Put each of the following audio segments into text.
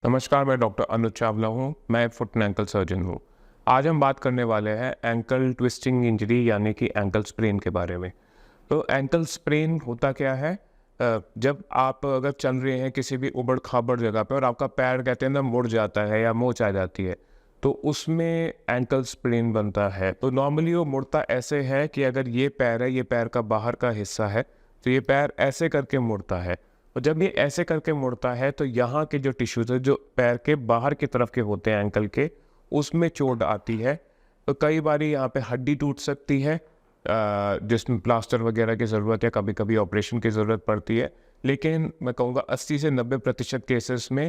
नमस्कार, मैं डॉक्टर अनुज चावला हूँ। मैं एक फुट एंड एंकल सर्जन हूँ। आज हम बात करने वाले हैं एंकल ट्विस्टिंग इंजरी यानी कि एंकल स्प्रेन के बारे में। तो एंकल स्प्रेन होता क्या है? जब आप अगर चल रहे हैं किसी भी उबड़-खाबड़ जगह पे और आपका पैर कहते हैं ना मुड़ जाता है या मोच आ जाती है, तो उसमें एंकल स्प्रेन बनता है। तो नॉर्मली वो मुड़ता ऐसे है कि अगर ये पैर है, ये पैर का बाहर का हिस्सा है, तो ये पैर ऐसे करके मुड़ता है। और जब ये ऐसे करके मुड़ता है तो यहाँ के जो टिश्यूज है जो पैर के बाहर की तरफ के होते हैं एंकल के, उसमें चोट आती है। तो कई बारी यहाँ पे हड्डी टूट सकती है, जिसमें प्लास्टर वगैरह की ज़रूरत है, कभी कभी ऑपरेशन की ज़रूरत पड़ती है। लेकिन मैं कहूँगा 80 से 90% केसेस में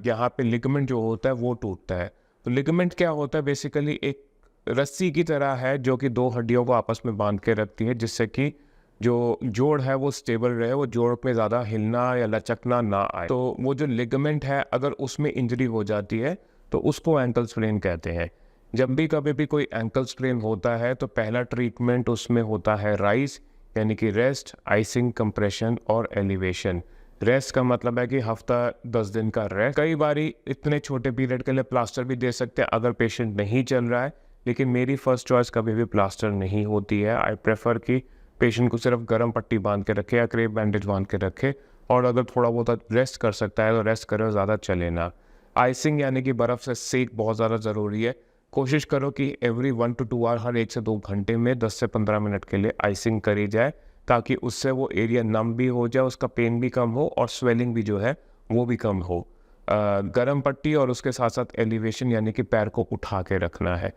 यहाँ पे लिगामेंट जो होता है वो टूटता है। तो लिगामेंट क्या होता है? बेसिकली एक रस्सी की तरह है जो कि दो हड्डियों को आपस में बांध के रखती है, जिससे कि जो जोड़ है वो स्टेबल रहे, वो जोड़ में ज़्यादा हिलना या लचकना ना आए। तो वो जो लिगामेंट है अगर उसमें इंजरी हो जाती है तो उसको एंकल स्प्रेन कहते हैं। जब भी कभी भी कोई एंकल स्प्रेन होता है तो पहला ट्रीटमेंट उसमें होता है राइज यानी कि रेस्ट, आइसिंग, कंप्रेशन और एलिवेशन। रेस्ट का मतलब है कि हफ्ता 10 दिन का रेस्ट। कई बारी इतने छोटे पीरियड के लिए प्लास्टर भी दे सकते हैं अगर पेशेंट नहीं चल रहा है, लेकिन मेरी फर्स्ट चॉइस कभी भी प्लास्टर नहीं होती है। आई प्रेफर कि पेशेंट को सिर्फ गर्म पट्टी बांध के रखे या क्रेप बैंडेज बांध के रखे, और अगर थोड़ा बहुत रेस्ट कर सकता है तो रेस्ट करे और ज़्यादा चले ना। आइसिंग यानी कि बर्फ़ से सेक बहुत ज़्यादा ज़रूरी है। कोशिश करो कि एवरी 1 to 2 आवर, हर 1 से 2 घंटे में 10 से 15 मिनट के लिए आइसिंग करी जाए, ताकि उससे वो एरिया नम भी हो जाए, उसका पेन भी कम हो और स्वेलिंग भी जो है वो भी कम हो। गर्म पट्टी और उसके साथ साथ एलिवेशन यानी कि पैर को उठा के रखना है।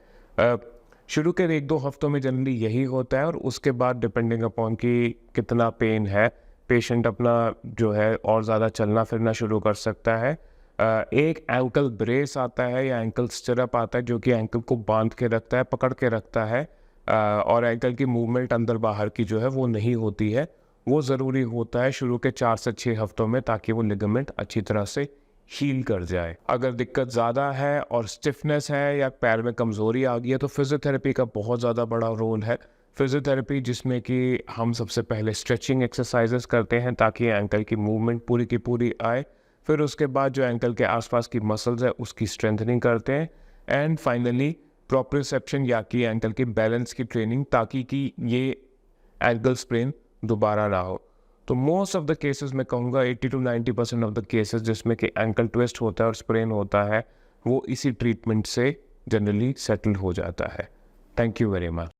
शुरू के 1-2 हफ्तों में जनरली यही होता है, और उसके बाद डिपेंडिंग अपॉन कि कितना पेन है, पेशेंट अपना जो है और ज़्यादा चलना फिरना शुरू कर सकता है। एक एंकल ब्रेस आता है या एंकल स्टिरअप आता है जो कि एंकल को बांध के रखता है, पकड़ के रखता है, और एंकल की मूवमेंट अंदर बाहर की जो है वो नहीं होती है। वो ज़रूरी होता है शुरू के 4 से 6 हफ्तों में, ताकि वो लिगामेंट अच्छी तरह से हील कर जाए। अगर दिक्कत ज़्यादा है और स्टिफनेस है या पैर में कमज़ोरी आ गई है तो फिजियोथेरेपी का बहुत ज़्यादा बड़ा रोल है। फिजियोथेरेपी जिसमें कि हम सबसे पहले स्ट्रेचिंग एक्सरसाइजेस करते हैं ताकि एंकल की मूवमेंट पूरी की पूरी आए। फिर उसके बाद जो एंकल के आसपास की मसल्स है उसकी स्ट्रेंथनिंग करते हैं, एंड फाइनली प्रोप्रियोसेप्शन या कि एंकल की बैलेंस की ट्रेनिंग, ताकि कि ये एंकल स्प्रेन दोबारा ना हो। तो मोस्ट ऑफ द केसेस मैं कहूँगा 80 to 90% ऑफ द केसेस जिसमें कि एंकल ट्विस्ट होता है और स्प्रेन होता है, वो इसी ट्रीटमेंट से जनरली सेटल हो जाता है। Thank you very much.